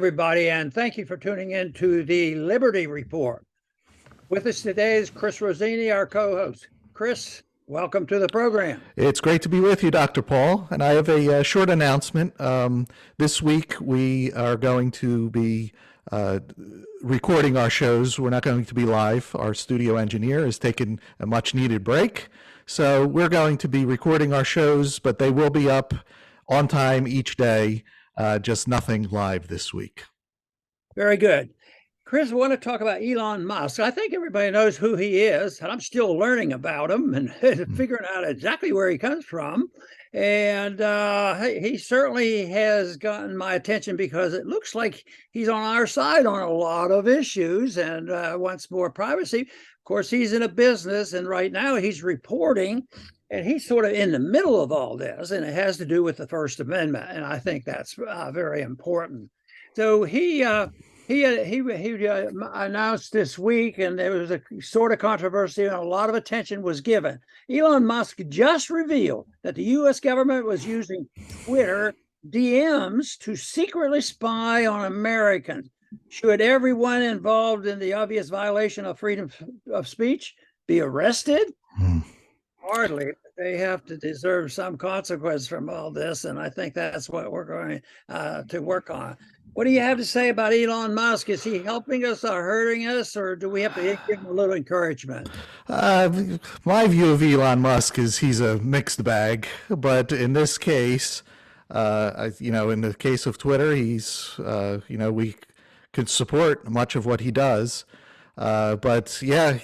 everybody, and thank you for tuning in to the Liberty Report. With us today is Chris Rossini, our co-host. Chris, welcome to the program. It's great to be with you, Dr. Paul. And I have a short announcement. This week, we are going to be recording our shows. We're not going to be live. Our studio engineer has taken a much-needed break. So we're going to be recording our shows, but they will be up on time each day. Just nothing live this week. Very good. Chris, I want to talk about Elon Musk. I think everybody knows who he is, and I'm still learning about him and figuring out exactly where he comes from. And he certainly has gotten my attention because it looks like he's on our side on a lot of issues and wants more privacy. Of course, he's in a business, and right now he's reporting. And he's sort of in the middle of all this, and it has to do with the First Amendment, and I think that's very important. So he announced this week, and there was a sort of controversy, and a lot of attention was given. Elon Musk just revealed that the U.S. government was using Twitter DMs to secretly spy on Americans. Should everyone involved in the obvious violation of freedom of speech be arrested? Hardly. They have to deserve some consequence from all this, and I think that's what we're going to work on. What do you have to say about Elon Musk? Is he helping us or hurting us, or do we have to give him a little encouragement? My view of Elon Musk is he's a mixed bag, but in this case, in the case of Twitter, he's, we could support much of what he does. But yeah,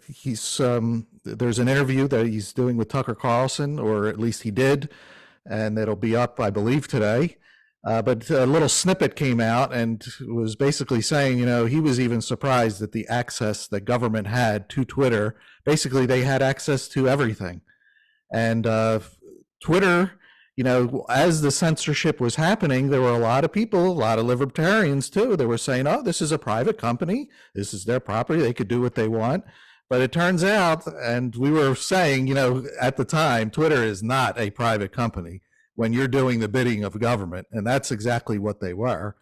he's there's an interview that he's doing with Tucker Carlson, or at least he did, and it'll be up, I believe, today. But a little snippet came out and was basically saying, he was even surprised at the access that government had to Twitter. Basically, they had access to everything. And Twitter, as the censorship was happening, there were a lot of people, a lot of libertarians too, that were saying, oh, this is a private company. This is their property. They could do what they want. But it turns out, and we were saying, at the time, Twitter is not a private company when you're doing the bidding of government. And that's exactly what they were.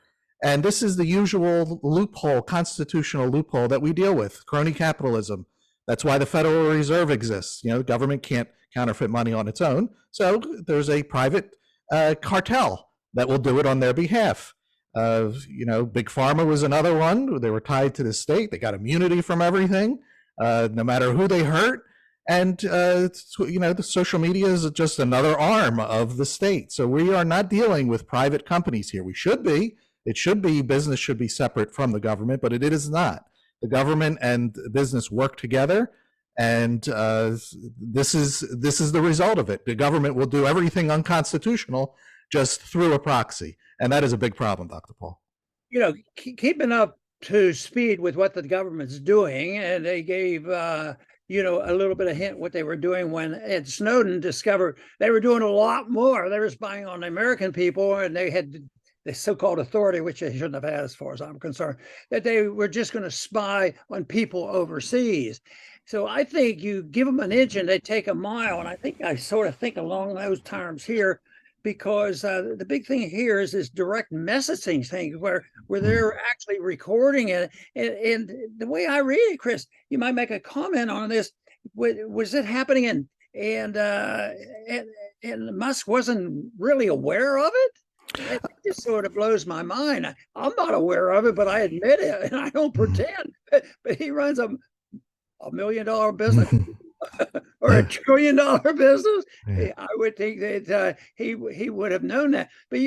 And this is the usual loophole, constitutional loophole that we deal with, crony capitalism. That's why the Federal Reserve exists. Government can't counterfeit money on its own. So there's a private cartel that will do it on their behalf. Big Pharma was another one. They were tied to the state. They got immunity from everything, no matter who they hurt. And, the social media is just another arm of the state. So we are not dealing with private companies here. We should be. It should be, business should be separate from the government, but it is not. The government and business work together. And this is the result of it. The government will do everything unconstitutional just through a proxy. And that is a big problem, Dr. Paul. Keeping up to speed with what the government's doing, and they gave, a little bit of hint what they were doing when Ed Snowden discovered they were doing a lot more. They were spying on the American people, and they had the so-called authority, which they shouldn't have had as far as I'm concerned, that they were just going to spy on people overseas. So I think you give them an inch and they take a mile. And I think I sort of think along those terms here, because the big thing here is this direct messaging thing where they're actually recording it. And the way I read it, Chris, you might make a comment on this. Was it happening and Musk wasn't really aware of it? It just sort of blows my mind. I'm not aware of it, but I admit it, and I don't pretend. But he runs a $1 million business or $1 trillion business. Yeah. I would think that he would have known that. But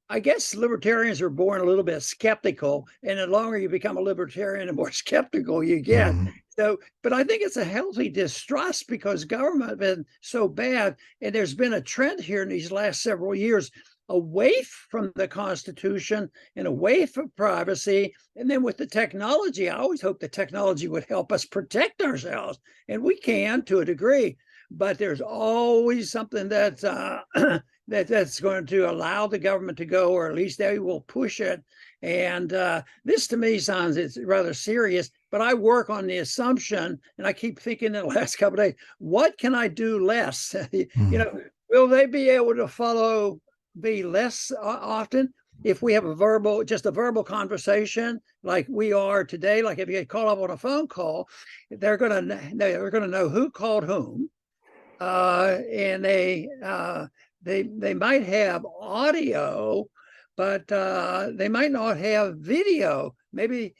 I guess libertarians are born a little bit skeptical, and the longer you become a libertarian, the more skeptical you get. So, but I think it's a healthy distrust because government has been so bad, and there's been a trend here in these last several years away from the Constitution and away from privacy. And then with the technology, I always hope the technology would help us protect ourselves, and we can to a degree. But there's always something that's that's going to allow the government to go, or at least they will push it. And this to me sounds it's rather serious, but I work on the assumption, and I keep thinking in the last couple of days, what can I do less? Will they be able to be less often? if we have just a verbal conversation like we are today, like if you call up on a phone call, they're going to know who called whom, and they might have audio, but they might not have video. Maybe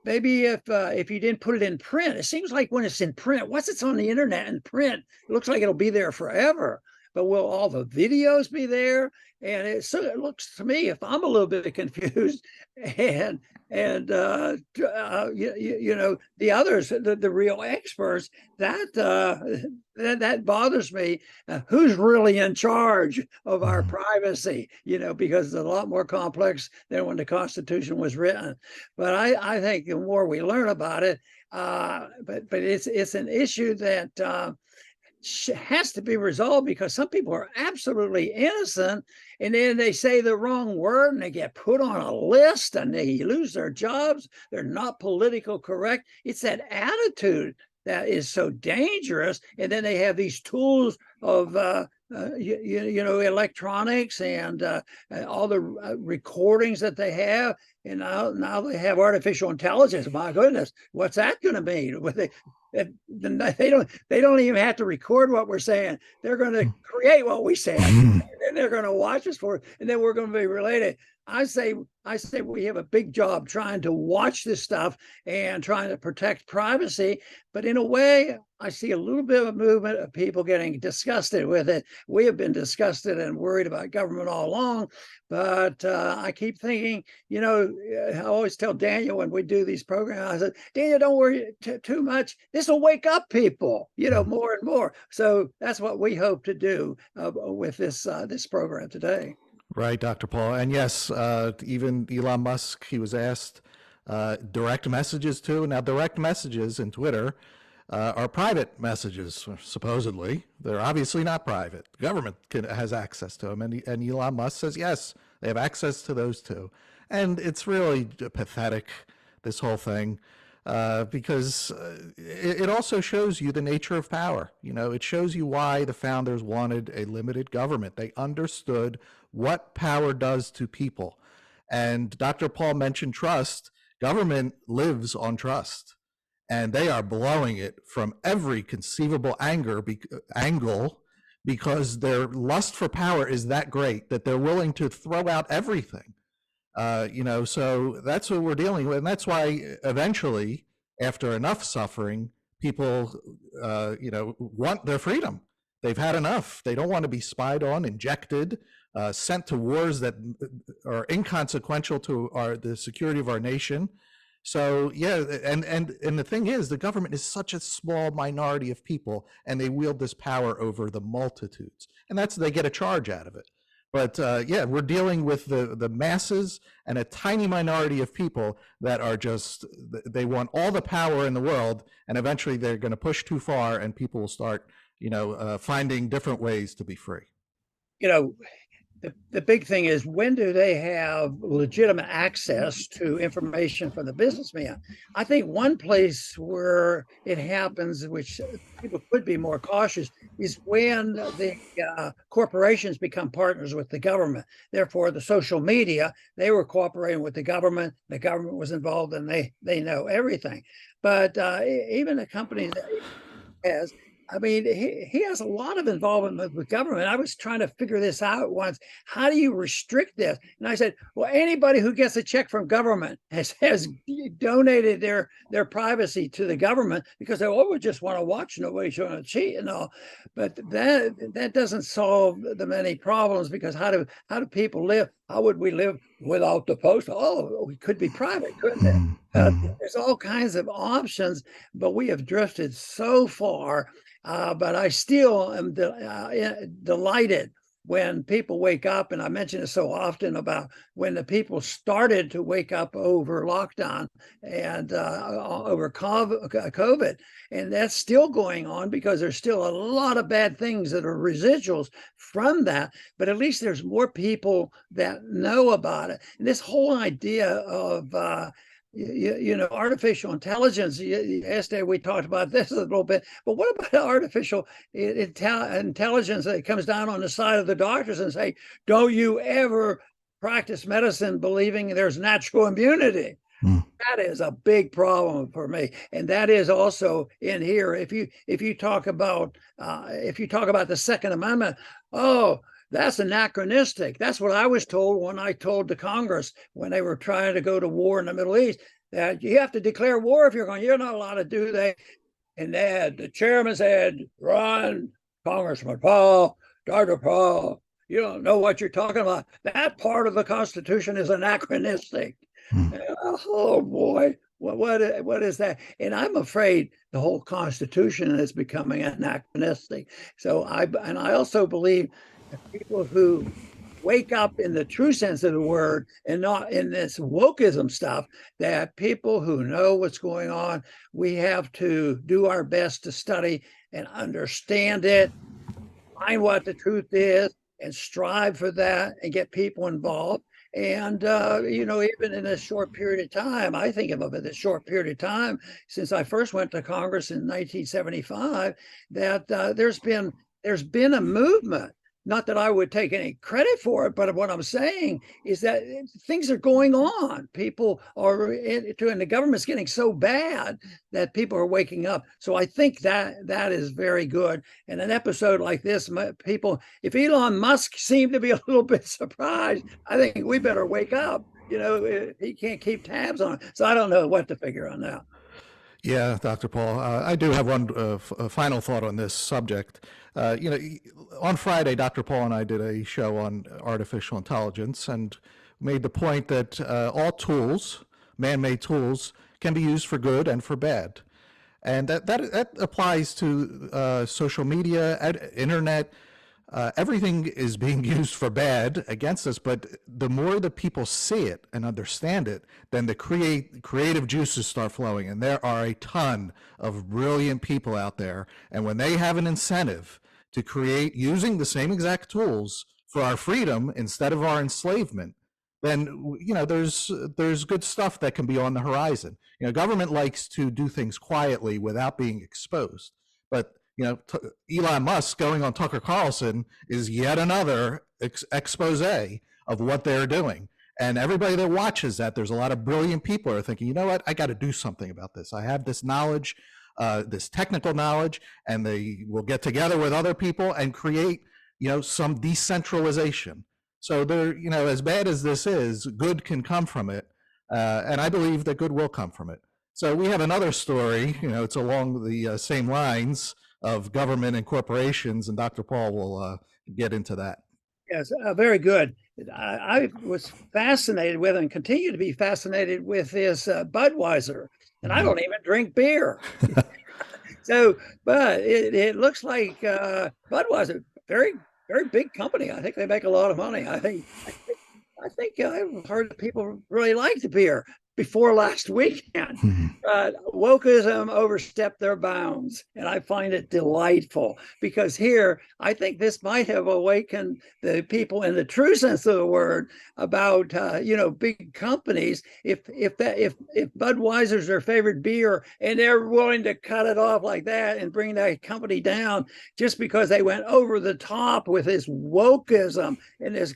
if you didn't put it in print, it seems like when it's in print, once it's on the internet in print, it looks like it'll be there forever. But will all the videos be there? And it looks to me, if I'm a little bit confused, and the others, the real experts, that bothers me. Who's really in charge of our privacy? Because it's a lot more complex than when the Constitution was written. But I think the more we learn about it, but it's an issue that has to be resolved, because some people are absolutely innocent, and then they say the wrong word and they get put on a list and they lose their jobs. They're not political correct. It's that attitude that is so dangerous. And then they have these tools of electronics and all the recordings that they have, and now they have artificial intelligence. My goodness, what's that going to mean? They don't even have to record what we're saying. They're going to create what we say, and they're going to watch us for it, and then we're going to be related. I say we have a big job trying to watch this stuff and trying to protect privacy. But in a way, I see a little bit of a movement of people getting disgusted with it. We have been disgusted and worried about government all along. But I keep thinking, I always tell Daniel when we do these programs, I said, Daniel, don't worry too much. This will wake up people, more and more. So that's what we hope to do with this program today. Right, Dr. Paul. And yes, even Elon Musk, he was asked direct messages too. Now, direct messages in Twitter are private messages, supposedly. They're obviously not private. The government has access to them. And Elon Musk says, yes, they have access to those too. And it's really pathetic, this whole thing, because it also shows you the nature of power. It shows you why the founders wanted a limited government. They understood what power does to people. And Dr. Paul mentioned trust. Government lives on trust, and they are blowing it from every conceivable angle, because their lust for power is that great that they're willing to throw out everything. So that's what we're dealing with. And that's why eventually, after enough suffering, people, want their freedom. They've had enough. They don't want to be spied on, injected, sent to wars that are inconsequential to the security of our nation. So yeah, and the thing is, the government is such a small minority of people, and they wield this power over the multitudes, and they get a charge out of it. But yeah, we're dealing with the masses and a tiny minority of people that are they want all the power in the world, and eventually they're going to push too far, and people will start, finding different ways to be free. The big thing is, when do they have legitimate access to information from the businessman? I think one place where it happens, which people could be more cautious, is when the corporations become partners with the government. Therefore, the social media, they were cooperating with the government was involved, and they know everything. But even the company that he has, he has a lot of involvement with government. I was trying to figure this out once. How do you restrict this? And I said, well, anybody who gets a check from government has donated their privacy to the government, because they always just want to watch nobody's going to cheat and all. But that doesn't solve the many problems, because how do people live? How would we live without the post? Oh, we could be private, couldn't it? There's all kinds of options, but we have drifted so far. But I still am delighted when people wake up, and I mention it so often about when the people started to wake up over lockdown and over COVID. And that's still going on, because there's still a lot of bad things that are residuals from that. But at least there's more people that know about it. And this whole idea of artificial intelligence. Yesterday we talked about this a little bit, but what about artificial intelligence that comes down on the side of the doctors and say, don't you ever practice medicine believing there's natural immunity. Mm. That is a big problem for me, and that is also in here. If you talk about the Second Amendment, oh, that's anachronistic. That's what I was told when I told the Congress when they were trying to go to war in the Middle East, that you have to declare war if you're going. You're not allowed to do that. And the chairman said, "Ron, Congressman Paul, Dr. Paul, you don't know what you're talking about. That part of the Constitution is anachronistic." Mm. Oh boy, what is that? And I'm afraid the whole Constitution is becoming anachronistic. So I also believe that people who wake up in the true sense of the word and not in this wokeism stuff, that people who know what's going on, we have to do our best to study and understand it, find what the truth is, and strive for that and get people involved. And, even in a short period of time, I think of it as a short period of time since I first went to Congress in 1975, that there's been a movement. Not that I would take any credit for it, but what I'm saying is that things are going on. People are, and the government's getting so bad that people are waking up. So I think that is very good. And an episode like this, if Elon Musk seemed to be a little bit surprised, I think we better wake up. He can't keep tabs on it. So I don't know what to figure on that. Yeah, Dr. Paul, I do have one final thought on this subject. On Friday, Dr. Paul and I did a show on artificial intelligence and made the point that all tools, man-made tools, can be used for good and for bad. And that applies to social media, internet. Everything is being used for bad against us, but the more that people see it and understand it, then the creative juices start flowing. And there are a ton of brilliant people out there. And when they have an incentive to create using the same exact tools for our freedom instead of our enslavement, then there's good stuff that can be on the horizon. Government likes to do things quietly without being exposed, but Elon Musk going on Tucker Carlson is yet another expose of what they're doing. And everybody that watches that, there's a lot of brilliant people who are thinking, you know what, I got to do something about this. I have this knowledge, this technical knowledge, and they will get together with other people and create, some decentralization. So there, as bad as this is, good can come from it. And I believe that good will come from it. So we have another story, it's along the same lines of government and corporations, and Dr. Paul will get into that. Yes, very good. I was fascinated with and continue to be fascinated with this Budweiser, and I don't even drink beer. So, but it looks like Budweiser, very, very big company. I think they make a lot of money. I think I've heard that people really like the beer before last weekend. But wokeism overstepped their bounds, and I find it delightful because here I think this might have awakened the people in the true sense of the word about big companies. If Budweiser's their favorite beer and they're willing to cut it off like that and bring that company down just because they went over the top with this wokeism and this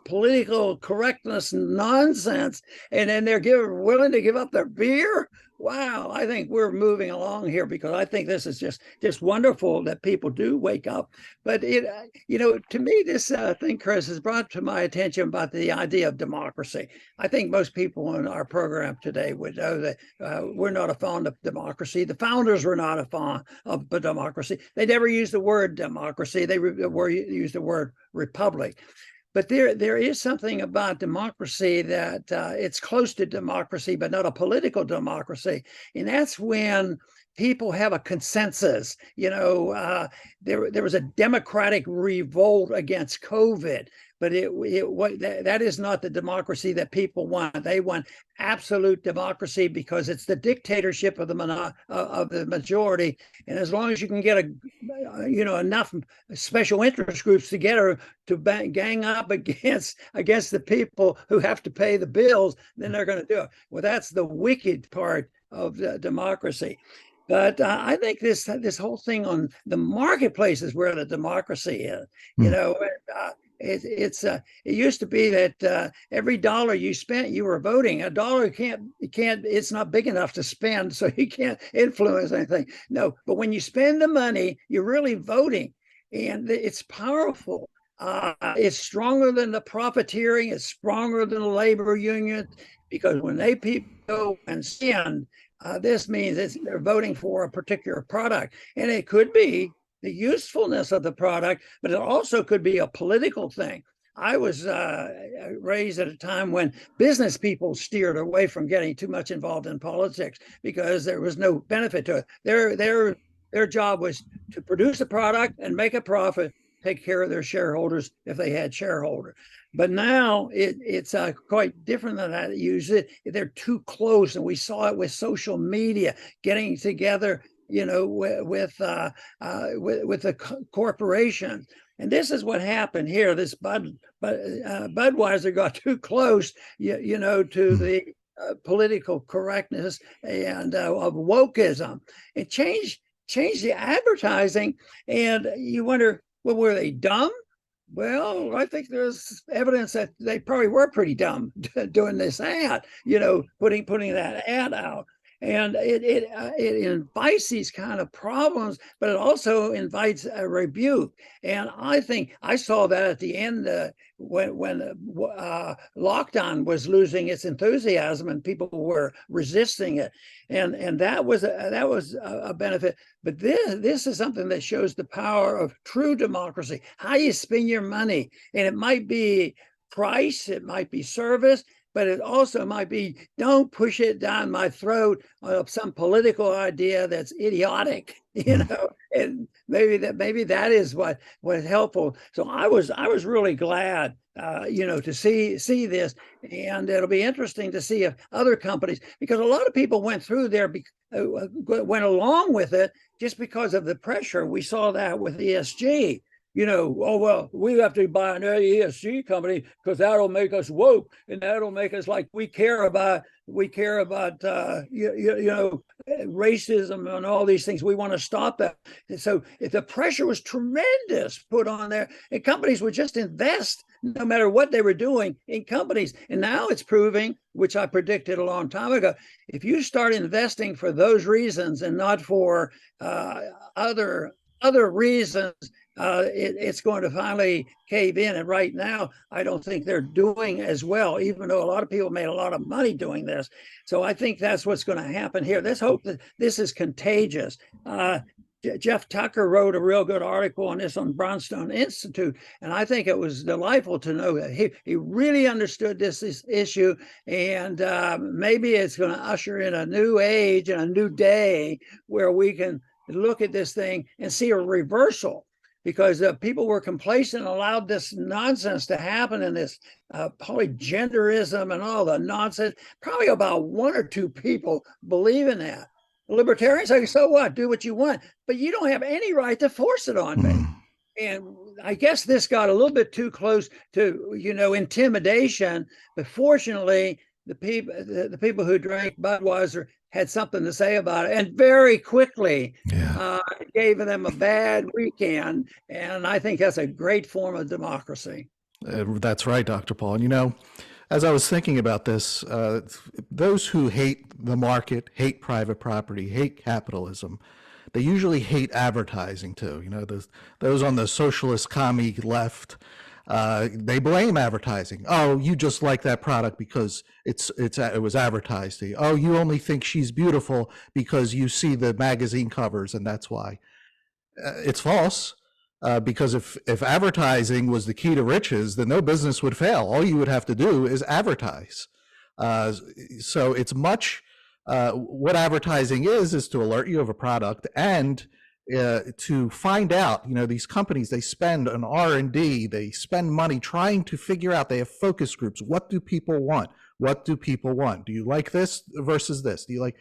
political correctness nonsense, and then they're willing to give up their beer. Wow, I think we're moving along here because I think this is just wonderful that people do wake up. But to me, this thing, Chris, has brought to my attention about the idea of democracy. I think most people in our program today would know that we're not a fond of democracy. The founders were not a fond of democracy. They never used the word democracy. They used the word republic. But there is something about democracy that it's close to democracy, but not a political democracy. And that's when people have a consensus. There was a democratic revolt against COVID, but that is not the democracy that people want. They want absolute democracy because it's the dictatorship of the majority. And as long as you can get enough special interest groups together to gang up against the people who have to pay the bills, then they're going to do it. Well, that's the wicked part of the democracy. But I think this whole thing on the marketplace is where the democracy is. It used to be that every dollar you spent, you were voting. A dollar it's not big enough to spend, so you can't influence anything. No, but when you spend the money, you're really voting, and it's powerful. It's stronger than the profiteering. It's stronger than the labor union, because when people go and spend, this means they're voting for a particular product, and it could be the usefulness of the product, but it also could be a political thing. I was raised at a time when business people steered away from getting too much involved in politics because there was no benefit to it. Their job was to produce a product and make a profit, take care of their shareholders if they had shareholders. But now it's quite different than that. Usually they're too close, and we saw it with social media getting together, with the corporation. And this is what happened here. This Budweiser got too close, to the political correctness and of wokeism. It changed the advertising, and you wonder, well, were they dumb? Well, I think there's evidence that they probably were pretty dumb doing this ad, putting that ad out. And it invites these kind of problems, but it also invites a rebuke. And I think I saw that at the end when lockdown was losing its enthusiasm and people were resisting it, and that was a benefit. But this is something that shows the power of true democracy, how you spend your money, and it might be price, it might be service, but it also might be, don't push it down my throat of some political idea that's idiotic, and maybe that is what was helpful. So I was really glad, to see this, and it'll be interesting to see if other companies, because a lot of people went through there, went along with it just because of the pressure. We saw that with ESG. Oh, well, we have to buy an ESG company because that'll make us woke, and that'll make us like we care about racism and all these things. We want to stop that. And so if the pressure was tremendous put on there, and companies would just invest no matter what they were doing in companies. And now it's proving, which I predicted a long time ago, if you start investing for those reasons and not for other reasons, it's going to finally cave in. And right now, I don't think they're doing as well, even though a lot of people made a lot of money doing this. So I think that's what's going to happen here. Let's hope that this is contagious. Jeff Tucker wrote a real good article on this on Brownstone Institute, and I think it was delightful to know that he really understood this issue, and maybe it's going to usher in a new age and a new day where we can look at this thing and see a reversal, because people were complacent and allowed this nonsense to happen, and this polygenderism and all the nonsense. Probably about one or two people believe in that. Libertarians say, so what? Do what you want, but you don't have any right to force it on me. And I guess this got a little bit too close to, intimidation. But fortunately, the people who drank Budweiser had something to say about it, and very quickly gave them a bad weekend. And I think that's a great form of democracy. That's right, Dr. Paul. And, as I was thinking about this, those who hate the market, hate private property, hate capitalism, they usually hate advertising too. Those on the socialist commie left, they blame advertising. Oh, you just like that product because it was advertised to you. Oh, you only think she's beautiful because you see the magazine covers, and that's why. It's false. Because if advertising was the key to riches, then no business would fail. All you would have to do is advertise. So it's much, what advertising is to alert you of a product and to find out, these companies, they spend on R&D, they spend money trying to figure out, they have focus groups. What do people want? What do people want? Do you like this versus this? Do you like,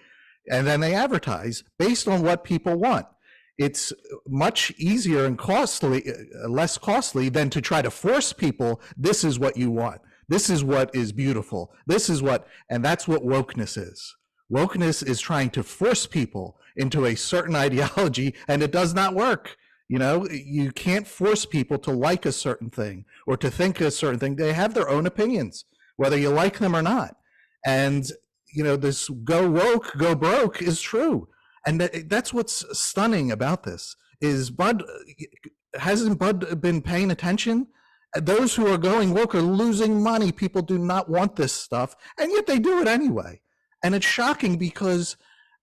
and then they advertise based on what people want. It's much easier and less costly than to try to force people, this is what you want. This is what is beautiful. And that's what wokeness is. Wokeness is trying to force people into a certain ideology, and it does not work. You know, you can't force people to like a certain thing or to think a certain thing. They have their own opinions, whether you like them or not. And, you know, this go woke, go broke is true. And that's what's stunning about this is hasn't Bud been paying attention? Those who are going woke are losing money. People do not want this stuff, and yet they do it anyway. And it's shocking because,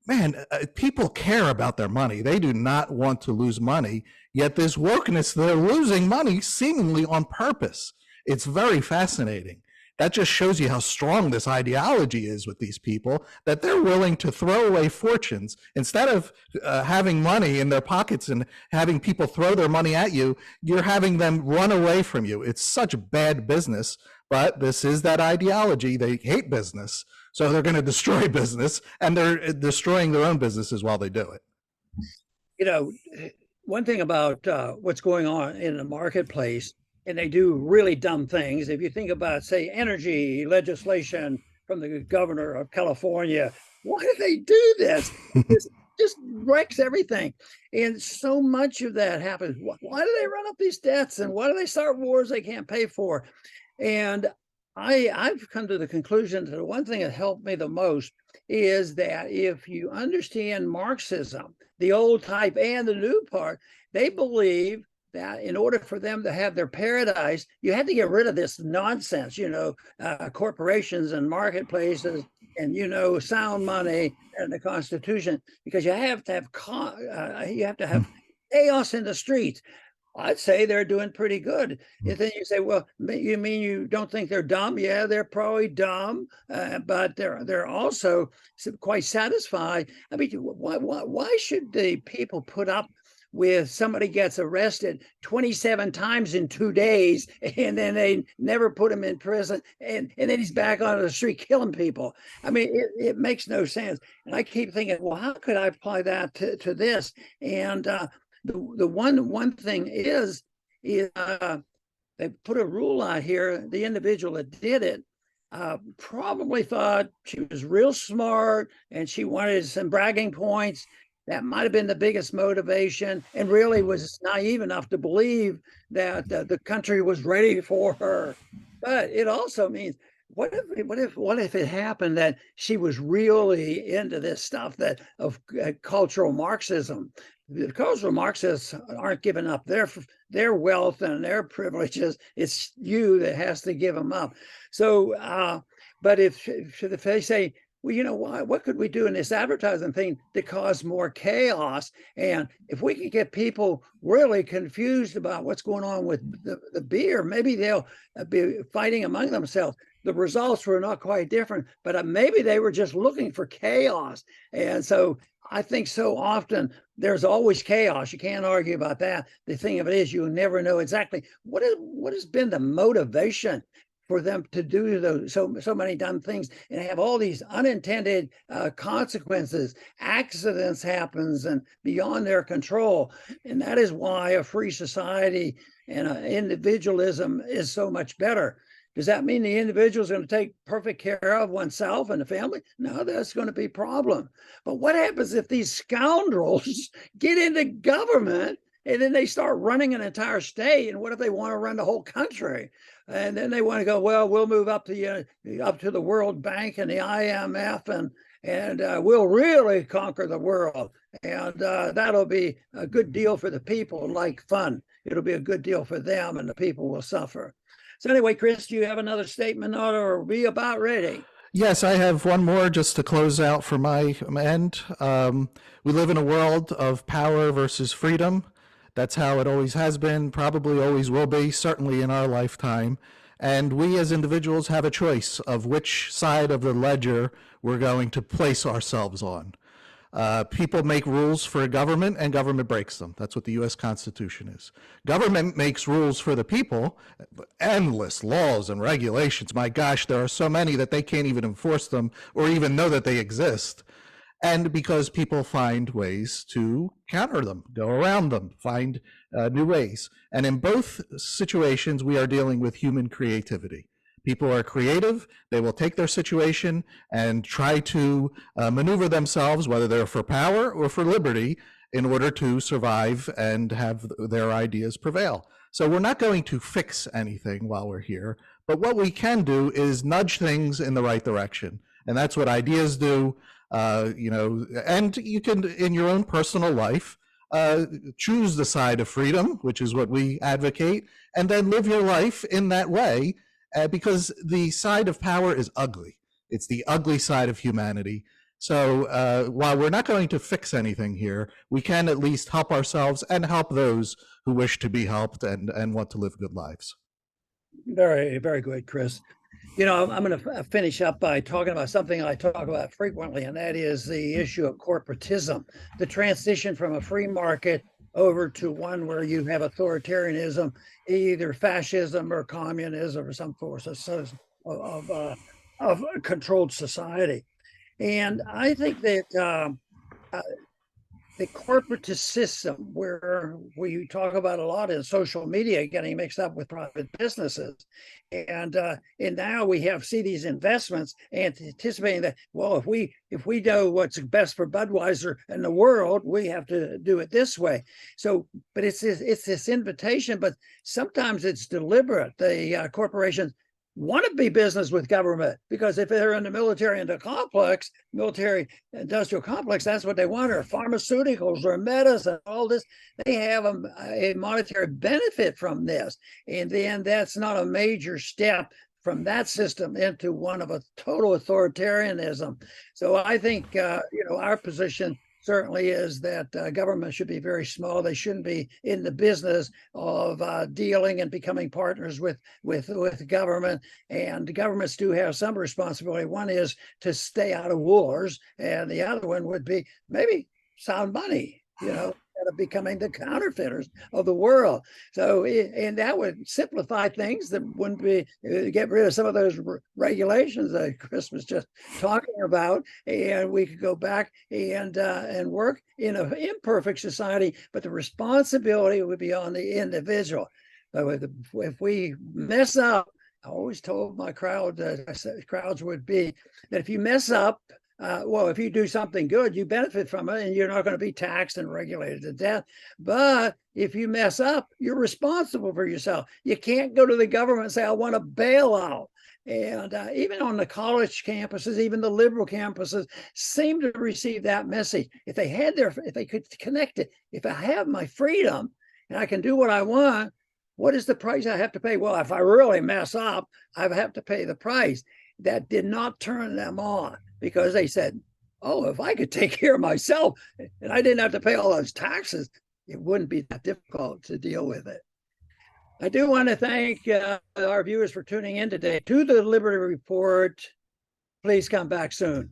man, people care about their money. They do not want to lose money, yet this wokeness, they're losing money seemingly on purpose. It's very fascinating. That just shows you how strong this ideology is with these people, that they're willing to throw away fortunes. Instead of having money in their pockets and having people throw their money at you, you're having them run away from you. It's such bad business, but this is that ideology. They hate business, so they're going to destroy business, and they're destroying their own businesses while they do it. You know, one thing about what's going on in the marketplace, and they do really dumb things. If you think about, say, energy legislation from the governor of California, why do they do this? It just wrecks everything. And so much of that happens. Why do they run up these debts? And why do they start wars they can't pay for? And I've come to the conclusion that the one thing that helped me the most is that if you understand Marxism, the old type and the new part, they believe that in order for them to have their paradise, you have to get rid of this nonsense, you know, corporations and marketplaces and, you know, sound money and the Constitution, because you have to have chaos in the streets. I'd say they're doing pretty good. And then you say, well, you mean you don't think they're dumb? Yeah, they're probably dumb, but they're also quite satisfied. I mean, why should the people put up with somebody gets arrested 27 times in 2 days, and then they never put him in prison, and then he's back on the street killing people? I mean, it makes no sense. And I keep thinking, well, how could I apply that to this? And the one thing is they put a rule out here. The individual that did it probably thought she was real smart and she wanted some bragging points. That might have been the biggest motivation, and really was naive enough to believe that the country was ready for her. But it also means, what if it happened that she was really into this stuff of cultural Marxism? The cultural Marxists aren't giving up their wealth and their privileges. It's you that has to give them up. So, but if they say, well, you know, what could we do in this advertising thing to cause more chaos? And if we could get people really confused about what's going on with the beer, maybe they'll be fighting among themselves. The results were not quite different, but maybe they were just looking for chaos. And so I think so often there's always chaos. You can't argue about that. The thing of it is, you never know exactly what has been the motivation for them to do those so many dumb things and have all these unintended consequences. Accidents happens and beyond their control. And that is why a free society and individualism is so much better. Does that mean the individual is going to take perfect care of oneself and the family? No, that's going to be a problem. But what happens if these scoundrels get into government and then they start running an entire state? And what if they want to run the whole country? And then they want to go, well, we'll move up to the World Bank and the IMF, and we'll really conquer the world. And that'll be a good deal for the people, like fun. It'll be a good deal for them, and the people will suffer. So anyway, Chris, do you have another statement on, or are we about ready? Yes, I have one more just to close out for my end. We live in a world of power versus freedom. That's how it always has been, probably always will be, certainly in our lifetime. And we as individuals have a choice of which side of the ledger we're going to place ourselves on. People make rules for a government, and government breaks them. That's what the U.S. Constitution is. Government makes rules for the people, endless laws and regulations. My gosh, there are so many that they can't even enforce them or even know that they exist. And because people find ways to counter them, go around them, find new ways. And in both situations, we are dealing with human creativity. People are creative. They will take their situation and try to maneuver themselves, whether they're for power or for liberty, in order to survive and have their ideas prevail. So we're not going to fix anything while we're here, but what we can do is nudge things in the right direction. And that's what ideas do, and you can, in your own personal life, choose the side of freedom, which is what we advocate, and then live your life in that way, because the side of power is ugly. It's the ugly side of humanity. So while we're not going to fix anything here, we can at least help ourselves and help those who wish to be helped and want to live good lives. Very, very good, Chris. I'm going to finish up by talking about something I talk about frequently, and that is the issue of corporatism, the transition from a free market over to one where you have authoritarianism, either fascism or communism or some force of controlled society. And I think that the corporatist system, where we talk about a lot in social media, getting mixed up with private businesses, and now we see these investments anticipating that, well, if we know what's best for Budweiser and the world, we have to do it this way. So, but it's this invitation, but sometimes it's deliberate. The corporations want to be business with government, because if they're in the military industrial complex, that's what they want, or pharmaceuticals or medicine, all this. They have a monetary benefit from this. And then that's not a major step from that system into one of a total authoritarianism. So I think, our position certainly is that government should be very small. They shouldn't be in the business of dealing and becoming partners with government. And governments do have some responsibility. One is to stay out of wars, and the other one would be maybe sound money, instead of becoming the counterfeiters of the world. So, and that would simplify things. That wouldn't be, get rid of some of those regulations that Chris was just talking about, and we could go back and work in an imperfect society, but the responsibility would be on the individual. So if we mess up, I always told my crowds would be that if you mess up, if you do something good, you benefit from it, and you're not going to be taxed and regulated to death. But if you mess up, you're responsible for yourself. You can't go to the government and say, I want a bailout. And even on the college campuses, even the liberal campuses seem to receive that message. If they could connect it, if I have my freedom and I can do what I want, what is the price I have to pay? Well, if I really mess up, I have to pay the price. That did not turn them on, because they said, oh, if I could take care of myself and I didn't have to pay all those taxes, it wouldn't be that difficult to deal with it. I do want to thank our viewers for tuning in today to the Liberty Report. Please come back soon.